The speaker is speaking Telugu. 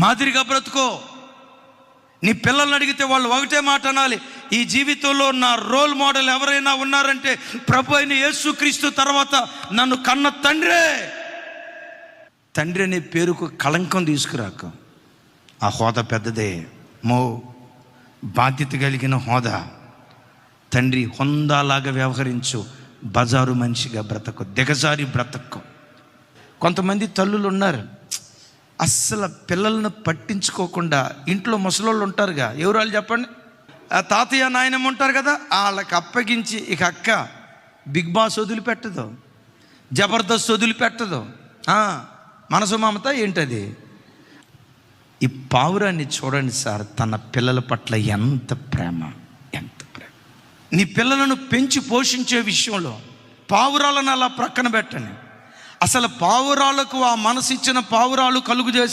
మాదిరిగా బ్రతుకో. నీ పిల్లల్ని అడిగితే వాళ్ళు ఒకటే మాట అనాలి, ఈ జీవితంలో నా రోల్ మోడల్ ఎవరైనా ఉన్నారంటే ప్రభు అయిన యేసుక్రీస్తు తర్వాత నన్ను కన్న తండ్రే. తండ్రి అనే పేరుకు కళంకం తీసుకురాక. ఆ హోదా పెద్దదే, బాధ్యత కలిగిన హోదా. తండ్రి హొందాలాగా వ్యవహరించు, బజారు మనిషిగా బ్రతకు, దిగజారి బ్రతకు. కొంతమంది తల్లులు ఉన్నారు, అస్సలు పిల్లలను పట్టించుకోకుండా ఇంట్లో ముసలోళ్ళు ఉంటారుగా, ఎవరు వాళ్ళు చెప్పండి, ఆ తాతయ్య నాయనమ్మ ఉంటారు కదా, వాళ్ళకి అప్పగించి ఇక అక్క బిగ్ బాస్ వదిలిపెట్టదు, జబర్దస్త్ వదిలిపెట్టదు, మనసు మమత ఏంటది. ఈ పావురాన్ని చూడండి సార్, తన పిల్లల పట్ల ఎంత ప్రేమ, ఎంత ప్రేమ. నీ పిల్లలను పెంచి పోషించే విషయంలో పావురాలను అలా ప్రక్కన పెట్టండి. అసలు పావురాలకు ఆ మనసు ఇచ్చిన పావురాలు కలుగు చేసి